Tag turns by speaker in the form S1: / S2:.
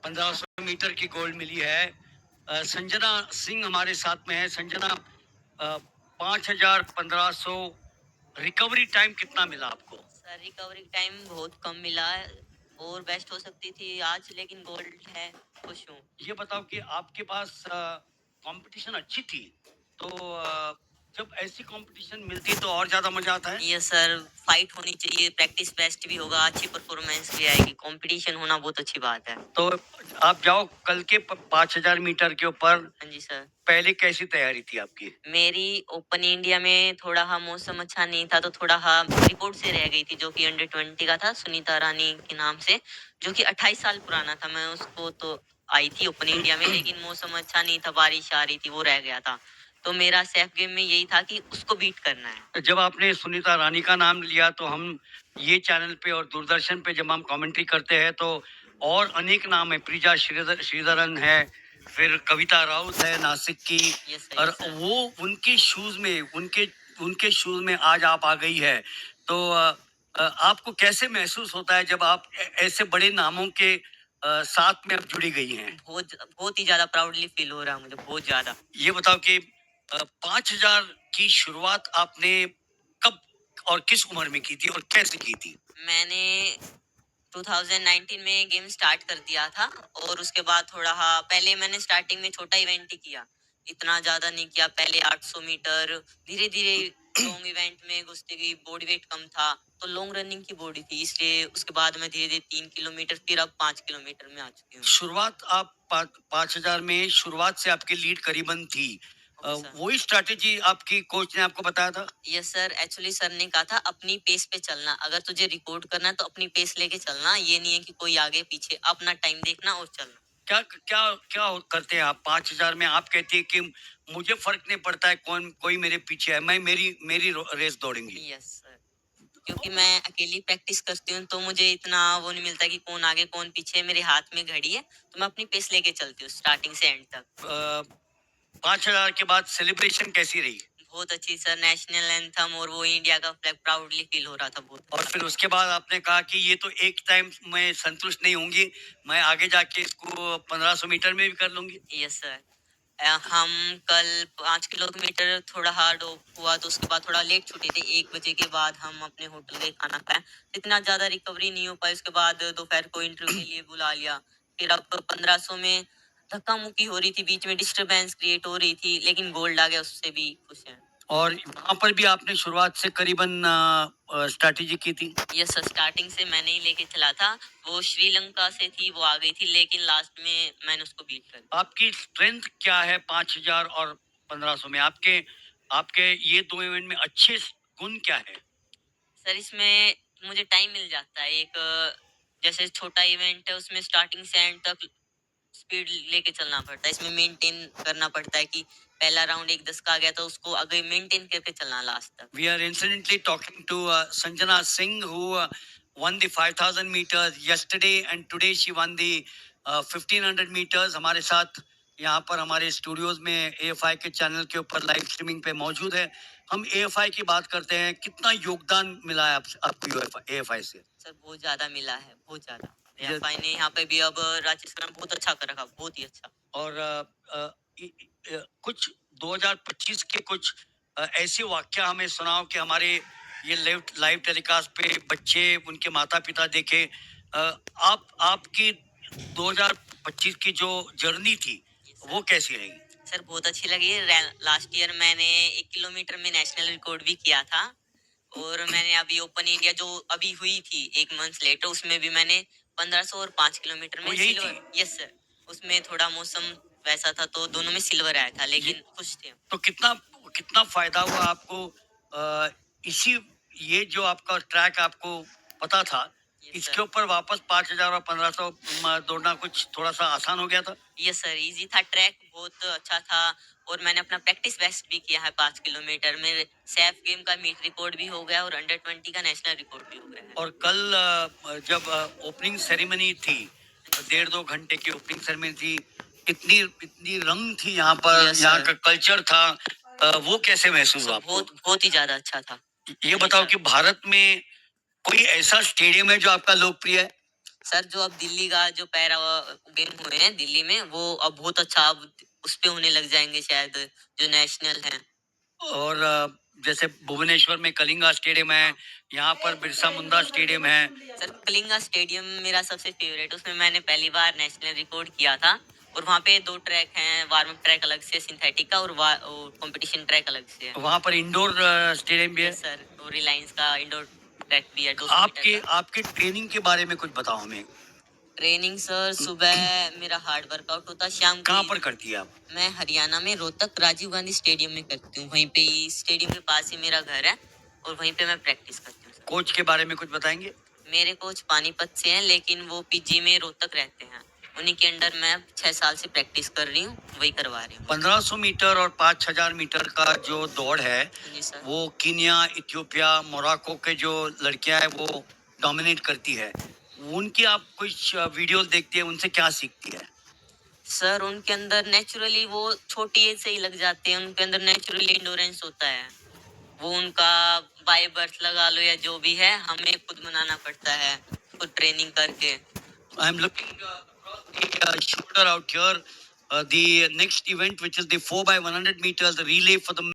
S1: 1500 metre की gold मिली है। संजना सिंह हमारे साथ में है। संजना, 5,1500 रिकवरी टाइम कितना मिला आपको?
S2: सर रिकवरी टाइम बहुत कम मिला है और बेस्ट हो सकती थी आज, लेकिन गोल्ड है, खुश हूँ।
S1: ये बताओ कि आपके पास कंपटीशन अच्छी थी, तो जब ऐसी कंपटीशन मिलती है तो और ज्यादा मजा आता है।
S2: ये सर फाइट होनी चाहिए, प्रैक्टिस बेस्ट भी होगा, अच्छी परफॉर्मेंस भी आएगी, कंपटीशन होना बहुत अच्छी बात है।
S1: तो आप जाओ कल के 5,000 मीटर के ऊपर,
S2: हाँ जी सर।
S1: पहले कैसी तैयारी थी आपकी?
S2: मेरी ओपन इंडिया में थोड़ा मौसम अच्छा नहीं था, तो थोड़ा रिपोर्ट से रह गई थी, जो कि अंडर 20 का था, सुनीता रानी के नाम से, जो कि 28 साल पुराना था। मैं उसको तो आई थी ओपन इंडिया में, लेकिन मौसम अच्छा नहीं था, बारिश आ रही थी, वो रह गया था। तो मेरा सेफ गेम में यही था कि उसको बीट करना है।
S1: जब आपने सुनीता रानी का नाम लिया तो हम ये चैनल पे और दूरदर्शन पे जब हम कमेंट्री करते हैं तो और अनेक नाम है। प्रिजा श्रीधरन है, फिर कविता राउत है नासिक की।
S2: यस
S1: और
S2: सर।
S1: वो उनके शूज में उनके शूज में आज आप आ गई है, तो आपको कैसे महसूस होता है जब आप ऐसे बड़े नामों के साथ में आप जुड़ी गई हैं?
S2: बहुत बहुत ही ज्यादा प्राउडली फील हो रहा है मुझे, बहुत ज्यादा।
S1: ये बताओ कि 5,000 की शुरुआत आपने कब और किस उम्र में की थी और कैसे की थी?
S2: मैंने 2019 में गेम स्टार्ट कर दिया था, और उसके बाद थोड़ा पहले मैंने स्टार्टिंग में छोटा इवेंट ही किया, इतना ज्यादा नहीं किया। पहले 800 मीटर, धीरे धीरे लॉन्ग इवेंट में घुसते गई, बॉडी वेट कम था, तो लॉन्ग रनिंग की बॉडी थी, इसलिए उसके बाद मैं धीरे धीरे 3 किलोमीटर, फिर अब 5 किलोमीटर में आ चुकी हूँ।
S1: शुरुआत आप 5,000 में शुरुआत से आपकी लीड करीबन थी। वही स्ट्रैटेजी आपकी कोच ने आपको बताया था?
S2: यस सर, एक्चुअली सर ने कहा था अपनी पेस पे चलना, अगर तुझे रिकॉर्ड करना है तो अपनी पेस लेके चलना, ये नहीं है कि कोई आगे पीछे, अपना टाइम देखना और चलना।
S1: क्या क्या क्या करते हैं आप 5,000 में? आप कहती है कि मुझे फर्क नहीं पड़ता है कौन कोई मेरे पीछे है, मैं मेरी मेरी रेस दौड़ूंगी।
S2: यस सर, क्योंकि मैं अकेली प्रैक्टिस करती हूँ, तो मुझे इतना वो नहीं मिलता कि कौन आगे कौन पीछे। मेरे हाथ में घड़ी है, तो मैं अपनी पेस लेके चलती हूँ स्टार्टिंग से एंड तक।
S1: 5,000 के बाद सेलिब्रेशन कैसी रही?
S2: बहुत अच्छी सर, नेशनल एंथम और वो इंडिया का फ्लैग प्राउडली फील हो रहा था बहुत।
S1: और फिर उसके बाद आपने कहा कि ये तो एक टाइम में संतुष्ट नहीं होंगी, मैं आगे जाके इसको 1,500 मीटर में भी कर लूंगी।
S2: Yes sir. हम कल 5 किलोमीटर थोड़ा हार्ड हुआ, तो उसके बाद थोड़ा लेट छुटे थे, 1 बजे के बाद हम अपने होटल गए खाना खाए, इतना ज्यादा रिकवरी नहीं हो पाई। उसके बाद दोपहर को इंटरव्यू के लिए बुला लिया। फिर अब 1500 में धक्का मुक्की हो रही थी, बीच में डिस्टरबेंस क्रिएट हो रही थी, लेकिन गोल्ड आ गया, उससे भी खुश हैं।
S1: और वहां पर भी आपने शुरुआत से करीबन स्ट्रैटेजी की थी?
S2: यस सर, स्टार्टिंग से मैंने ही लेके चला था। वो श्रीलंका से थी, वो आ गई थी, लेकिन लास्ट में मैंने उसको बीट कर।
S1: आपकी स्ट्रेंथ क्या है 5,000 और 1,500 में? आपके आपके ये दो इवेंट में अच्छे गुण क्या है?
S2: सर इसमें मुझे टाइम मिल जाता है, एक जैसे छोटा इवेंट है, उसमें स्टार्टिंग से एंड तक स्पीड लेके चलना पड़ता है, इसमें मेंटेन करना पड़ता है कि पहला राउंड 1:10 का आ गया, तो उसको आगे मेंटेन करके चलना लास्ट तक।
S1: We are incidentally talking to Sanjana Singh, who won the 5,000 meters yesterday, and today she won the 1,500 meters. हमारे साथ यहाँ पर हमारे स्टूडियोज में AFI के चैनल के ऊपर लाइव स्ट्रीमिंग पे मौजूद है। हम AFI की बात करते हैं, कितना योगदान मिला है आपको AFI से?
S2: सर बहुत ज्यादा मिला है, बहुत ज्यादा। एएफआई ने यहाँ पे भी अब राजस्थान में बहुत अच्छा कर रखा, बहुत ही अच्छा। और
S1: कुछ 2025 के कुछ ऐसे वाक्य हमें सुनाओ कि हमारे ये लाइव लाइव टेलीकास्ट पे बच्चे, उनके माता पिता देखे। आप आपकी 2025 की जो जर्नी थी वो कैसी रही?
S2: सर बहुत अच्छी लगी। लास्ट ईयर मैंने 1 किलोमीटर में नेशनल रिकॉर्ड भी किया था, और मैंने अभी ओपन इंडिया जो अभी हुई थी 1 मंथ लेटर, उसमें भी मैंने 1500 और 5 किलोमीटर में सिल्वर। यस सर, उसमें थोड़ा मौसम वैसा था, तो दोनों में सिल्वर आया था, लेकिन खुश थे।
S1: तो कितना कितना फायदा हुआ आपको? इसी ये जो आपका ट्रैक आपको पता था, इसके ऊपर वापस 5,000 और 1,500 दौड़ना कुछ थोड़ा सा आसान हो गया था?
S2: यस सर, इजी था, ट्रैक बहुत अच्छा था, और मैंने अपना प्रैक्टिस बेस्ट भी किया है 5 किलोमीटर में। सेफ गेम का मीट रिकॉर्ड भी हो गया, और अंडर 20 का नेशनल रिकॉर्ड भी हो गया है।
S1: और कल जब ओपनिंग सेरेमनी थी, 1.5-2 घंटे की ओपनिंग सेरेमनी थी, इतनी इतनी रंग थी यहाँ पर।
S2: Yes,
S1: यहाँ
S2: sir.
S1: का कल्चर था, वो कैसे महसूस हुआ आपको?
S2: बहुत बहुत ही ज्यादा अच्छा था।
S1: ये बताओ कि भारत में कोई ऐसा स्टेडियम है जो आपका लोकप्रिय है?
S2: सर जो अब दिल्ली का जो पैरा गेम हुए हैं दिल्ली में, वो अब बहुत अच्छा अब उस पे होने लग जाएंगे शायद, जो नेशनल है।
S1: और जैसे भुवनेश्वर में कलिंगा स्टेडियम है, यहाँ पर बिरसा मुंडा स्टेडियम है।
S2: सर कलिंगा स्टेडियम मेरा सबसे फेवरेट, उसमें मैंने पहली बार नेशनल रिकॉर्ड किया था। और वहाँ पे 2 ट्रैक हैं, वार्म अप ट्रैक अलग से सिंथेटिक का, और कंपटीशन ट्रैक अलग से है।
S1: वहाँ पर इंडोर स्टेडियम भी है।
S2: यस सर, और रिलायंस का इंडोर ट्रैक भी है 200
S1: आपके
S2: मीटर का।
S1: आपके ट्रेनिंग के बारे में कुछ बताओ हमें।
S2: ट्रेनिंग सर सुबह मेरा हार्ड वर्कआउट होता है, शाम
S1: कहाँ
S2: की
S1: पर करती है आप?
S2: मैं हरियाणा में रोहतक राजीव गांधी स्टेडियम में करती हूँ। वहीं पे ही स्टेडियम के पास ही मेरा घर है, और वहीं पे मैं प्रैक्टिस करती हूँ सर।
S1: कोच के बारे में कुछ बताएंगे?
S2: मेरे कोच पानीपत से हैं, लेकिन वो पीजी में रोहतक रहते हैं। उन्हीं के अंडर मैं 6 साल से प्रैक्टिस कर रही हूँ, वही करवा रही हूँ।
S1: 1500 मीटर और 5000 मीटर का जो दौड़ है,
S2: जी सर।
S1: वो कीनिया, इथियोपिया, मोरक्को के जो लड़कियां हैं वो डोमिनेट करती है। उनकी आप कुछ वीडियोस देखती है, उनसे क्या सीखती है?
S2: सर उनके अंदर नेचुरली वो छोटी एज से ही लग जाते हैं, उनके अंदर नेचुरली इंडोरेंस होता है। वो उनका बाय बर्थ लगा लो या जो भी है, हमें खुद बनाना पड़ता है, खुद ट्रेनिंग करके।
S1: I am looking across the shoulder out here. The next event, which is the 4x100 meters relay for the